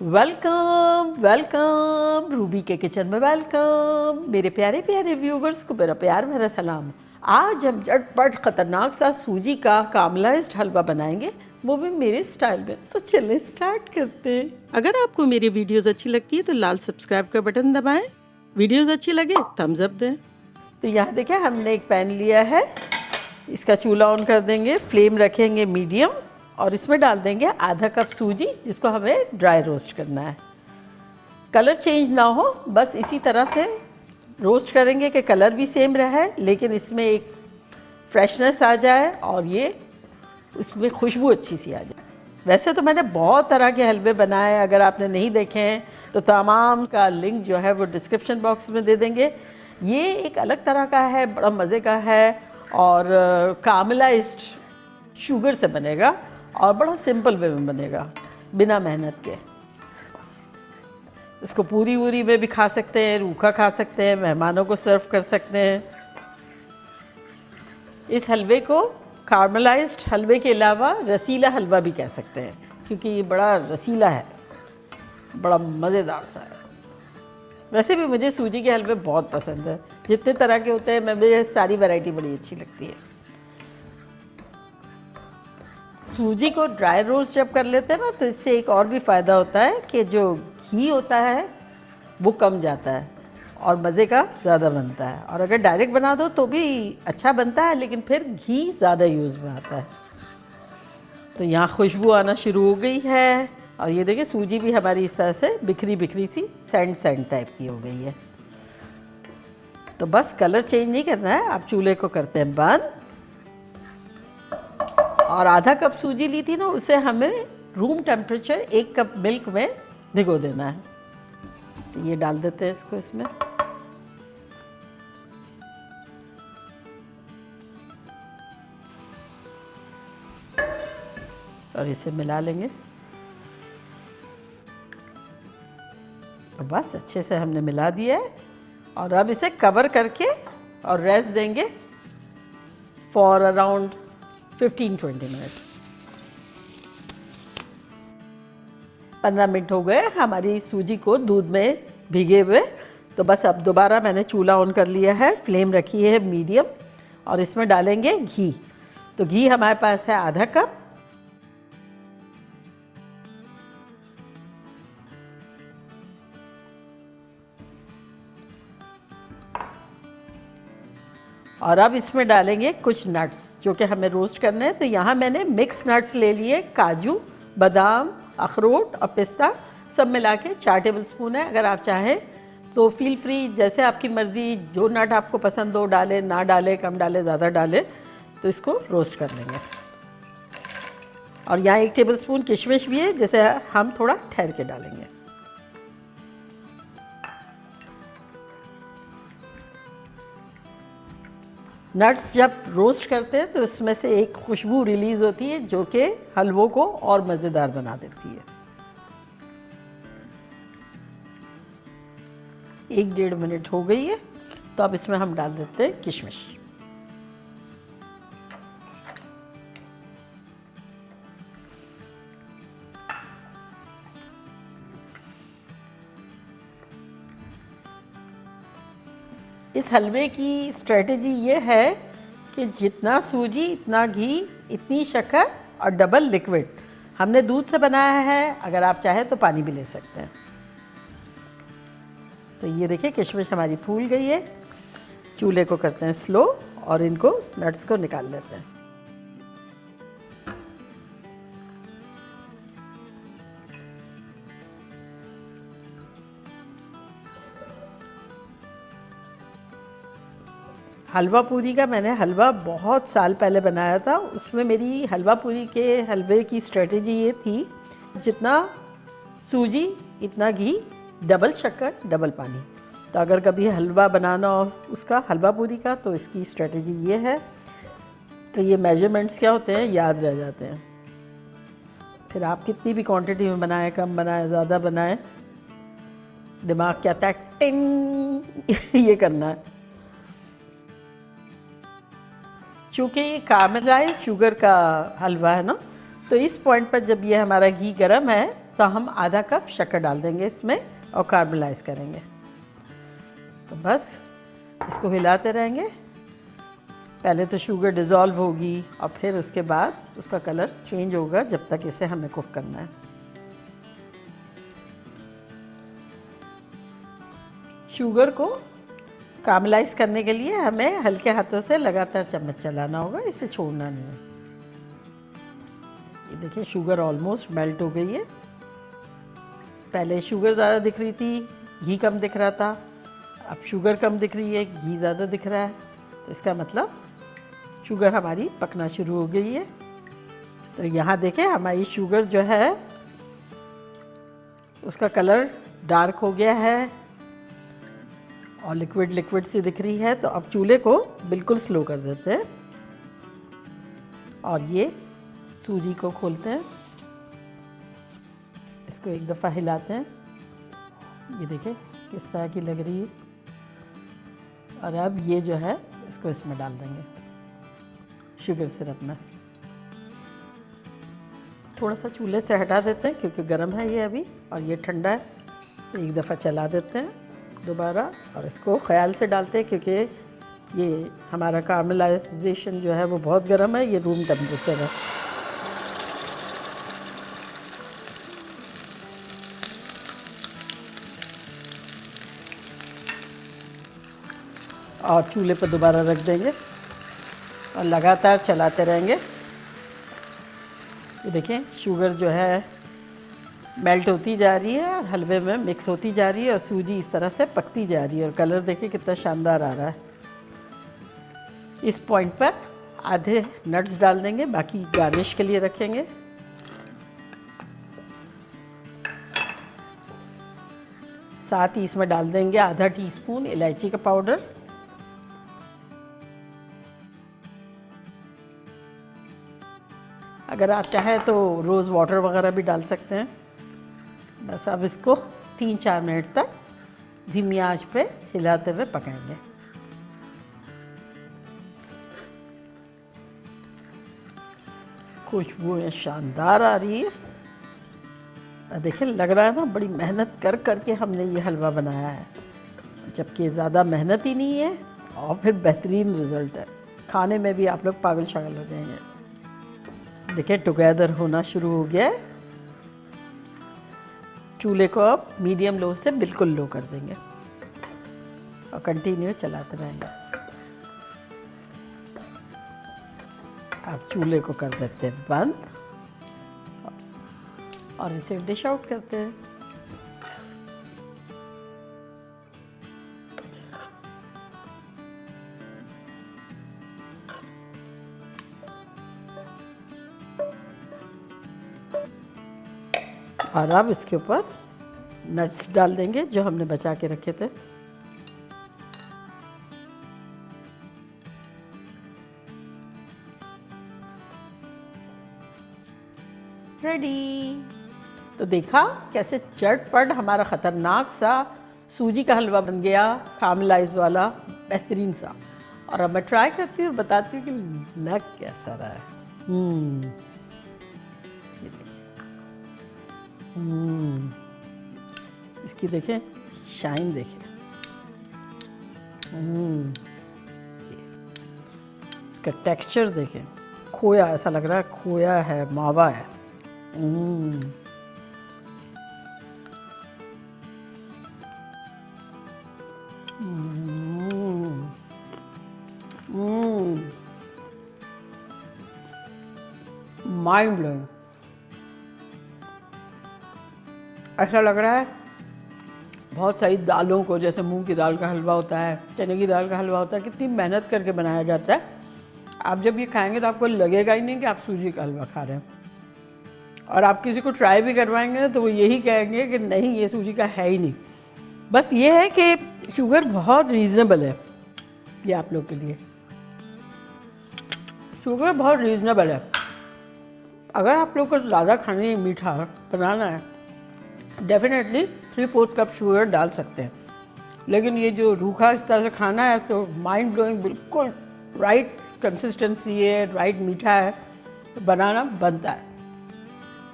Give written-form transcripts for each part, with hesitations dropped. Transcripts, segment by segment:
Welcome welcome Ruby के kitchen में welcome. मेरे प्यारे प्यारे व्यूवर्स को मेरा प्यार भरा सलाम। आज हम झटपट खतरनाक सा सूजी का कामलाइज्ड हलवा बनाएंगे, वो भी मेरे स्टाइल में। तो चलिए स्टार्ट करते हैं। अगर आपको मेरी वीडियोस अच्छी लगती है तो लाल सब्सक्राइब का बटन दबाएं, वीडियोस अच्छी लगे थम्स अप दें। तो यहाँ देखिए हमने एक पैन लिया है, इसका चूल्हा ऑन कर देंगे, फ्लेम रखेंगे मीडियम और इसमें डाल देंगे आधा कप सूजी, जिसको हमें ड्राई रोस्ट करना है। कलर चेंज ना हो, बस इसी तरह से रोस्ट करेंगे कि कलर भी सेम रहे लेकिन इसमें एक फ्रेशनेस आ जाए और ये उसमें खुशबू अच्छी सी आ जाए। वैसे तो मैंने बहुत तरह के हलवे बनाए, अगर आपने नहीं देखे हैं तो तमाम का लिंक जो है वो डिस्क्रिप्शन बॉक्स में दे देंगे। ये एक अलग तरह का है, बड़ा मज़े का है और कामलाइज्ड शुगर से बनेगा और बड़ा सिंपल वे में बनेगा, बिना मेहनत के। इसको पूरी वूरी में भी खा सकते हैं, रूखा खा सकते हैं, मेहमानों को सर्व कर सकते हैं। इस हलवे को कामलाइज्ड हलवे के अलावा रसीला हलवा भी कह सकते हैं, क्योंकि ये बड़ा रसीला है, बड़ा मज़ेदार सा है। वैसे भी मुझे सूजी के हलवे बहुत पसंद है, जितने तरह के होते हैं मुझे सारी वैरायटी बड़ी अच्छी लगती है। सूजी को ड्राई रोस्ट जब कर लेते हैं ना, तो इससे एक और भी फ़ायदा होता है कि जो घी होता है वो कम जाता है और मज़े का ज़्यादा बनता है। और अगर डायरेक्ट बना दो तो भी अच्छा बनता है, लेकिन फिर घी ज़्यादा यूज़ में आता है। तो यहाँ खुशबू आना शुरू हो गई है और ये देखिए सूजी भी हमारी इस तरह से बिखरी बिखरी सी सैंड सैंड टाइप की हो गई है। तो बस कलर चेंज नहीं करना है, आप चूल्हे को करते हैं बंद। और आधा कप सूजी ली थी ना, उसे हमें रूम टेम्परेचर 1 कप मिल्क में भिगो देना है। तो ये डाल देते हैं इसको इसमें। और इसे मिला लेंगे। बस अच्छे से हमने मिला दिया है और अब इसे कवर करके और रेस्ट देंगे फॉर अराउंड 15-20 मिनट्स। 15 मिनट हो गए हमारी सूजी को दूध में भिगे हुए। तो बस अब दोबारा मैंने चूल्हा ऑन कर लिया है, फ्लेम रखी है मीडियम और इसमें डालेंगे घी। तो घी हमारे पास है आधा कप। और अब इसमें डालेंगे कुछ नट्स जो कि हमें रोस्ट करने हैं। तो यहाँ मैंने मिक्स नट्स ले लिए, काजू, बादाम, अखरोट और पिस्ता सब मिला के 4 टेबलस्पून है। अगर आप चाहें तो फील फ्री, जैसे आपकी मर्ज़ी, जो नट आपको पसंद हो डालें, ना डालें, कम डालें, ज़्यादा डालें। तो इसको रोस्ट कर लेंगे। और यहाँ 1 टेबलस्पून किशमिश भी है, जैसे हम थोड़ा ठहर के डालेंगे। नट्स जब रोस्ट करते हैं तो इसमें से एक खुशबू रिलीज़ होती है जो कि हलवों को और मज़ेदार बना देती है। 1-1.5 मिनट हो गई है, तो अब इसमें हम डाल देते हैं किशमिश। इस हलवे की स्ट्रेटजी ये है कि जितना सूजी इतना घी इतनी शक्कर और डबल लिक्विड। हमने दूध से बनाया है, अगर आप चाहें तो पानी भी ले सकते हैं। तो ये देखिए किशमिश हमारी फूल गई है। चूल्हे को करते हैं स्लो और इनको नट्स को निकाल लेते हैं। हलवा पूरी का मैंने हलवा बहुत साल पहले बनाया था। उसमें मेरी हलवा पूरी के हलवे की स्ट्रेटजी ये थी, जितना सूजी इतना घी, डबल शक्कर डबल पानी। तो अगर कभी हलवा बनाना हो उसका, हलवा पूरी का, तो इसकी स्ट्रेटजी ये है। तो ये मेजरमेंट्स क्या होते हैं याद रह जाते हैं। फिर आप कितनी भी क्वांटिटी में बनाएं, कम बनाएं, ज़्यादा बनाएं, दिमाग कहता है टिंग ये करना है। चूँकि ये कारामेलाइज्ड शुगर का हलवा है ना, तो इस पॉइंट पर जब ये हमारा घी गर्म है तो हम आधा कप शक्कर डाल देंगे इसमें और कार्बलाइज करेंगे। तो बस इसको हिलाते रहेंगे। पहले तो शुगर डिज़ोल्व होगी और फिर उसके बाद उसका कलर चेंज होगा, जब तक इसे हमें कुक करना है। शुगर को कामलाइज करने के लिए हमें हल्के हाथों से लगातार चम्मच चलाना होगा, इसे छोड़ना नहीं है। ये देखिए शुगर ऑलमोस्ट मेल्ट हो गई है। पहले शुगर ज़्यादा दिख रही थी, घी कम दिख रहा था। अब शुगर कम दिख रही है, घी ज़्यादा दिख रहा है। तो इसका मतलब शुगर हमारी पकना शुरू हो गई है। तो यहाँ देखें हमारी शुगर जो है उसका कलर डार्क हो गया है और लिक्विड लिक्विड सी दिख रही है। तो अब चूल्हे को बिल्कुल स्लो कर देते हैं और ये सूजी को खोलते हैं। इसको एक दफ़ा हिलाते हैं। ये देखें किस तरह की लग रही है। और अब ये जो है इसको इसमें डाल देंगे, शुगर सिरप में। थोड़ा सा चूल्हे से हटा देते हैं क्योंकि गर्म है ये अभी और ये ठंडा है। तो एक दफ़ा चला देते हैं दोबारा और इसको ख्याल से डालते हैं क्योंकि ये हमारा कार्मेलाइजेशन जो है वो बहुत गर्म है, ये रूम टेम्परेचर है। और चूल्हे पर दोबारा रख देंगे और लगातार चलाते रहेंगे। ये देखें शुगर जो है मेल्ट होती जा रही है और हलवे में मिक्स होती जा रही है और सूजी इस तरह से पकती जा रही है और कलर देखिए कितना शानदार आ रहा है। इस पॉइंट पर आधे नट्स डाल देंगे, बाकी गार्निश के लिए रखेंगे। साथ ही इसमें डाल देंगे आधा टीस्पून इलायची का पाउडर। अगर आप चाहें तो रोज़ वाटर वगैरह भी डाल सकते हैं। बस अब इसको 3-4 मिनट तक धीमी आंच पे हिलाते हुए पकाएंगे। खुशबू शानदार आ रही है। देखिए लग रहा है ना बड़ी मेहनत कर करके हमने ये हलवा बनाया है, जबकि ज़्यादा मेहनत ही नहीं है और फिर बेहतरीन रिज़ल्ट है। खाने में भी आप लोग पागल शागल हो जाएंगे। देखिए टुगेदर होना शुरू हो गया है। चूल्हे को अब मीडियम लो से बिल्कुल लो कर देंगे और कंटिन्यू चलाते रहेंगे। अब चूल्हे को कर देते हैं बंद और इसे डिश आउट करते हैं। और अब इसके ऊपर नट्स डाल देंगे जो हमने बचा के रखे थे। रेडी। तो देखा कैसे चटपट हमारा ख़तरनाक सा सूजी का हलवा बन गया, कामलाइज वाला बेहतरीन सा। और अब मैं ट्राई करती हूँ और बताती हूँ कि लग कैसा रहा है। इसकी देखें शाइन देखें। इसका टेक्सचर देखें, खोया ऐसा लग रहा है, खोया है, मावा है। Mind blowing. ऐसा लग रहा है बहुत सारी दालों को, जैसे मूंग की दाल का हलवा होता है, चने की दाल का हलवा होता है, कितनी मेहनत करके बनाया जाता है। आप जब ये खाएंगे तो आपको लगेगा ही नहीं कि आप सूजी का हलवा खा रहे हैं। और आप किसी को ट्राई भी करवाएंगे तो वो यही कहेंगे कि नहीं ये सूजी का है ही नहीं। बस ये है कि शुगर बहुत रीज़नेबल है, ये आप लोग के लिए शुगर बहुत रीज़नेबल है। अगर आप लोग को ज़्यादा खाने है, मीठा बनाना है, डेफिनेटली 3/4 कप शुगर डाल सकते हैं। लेकिन ये जो रूखा इस तरह से खाना है तो माइंड ब्लोइंग, बिल्कुल राइट कंसिस्टेंसी है, राइट मीठा है, तो बनाना बनता है।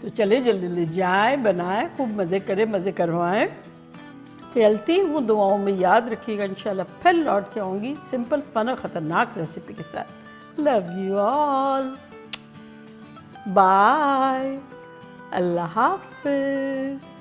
तो चले जल्दी जल्दी जाएं, बनाएं, खूब मज़े करें, मज़े करवाएं। चलती हूँ, दुआओं में याद रखिएगा। इंशाल्लाह फिर लौट के आऊँगी सिंपल फन और ख़तरनाक रेसिपी के साथ। लव यू ऑल, बाय, अल्लाह हाफिज़।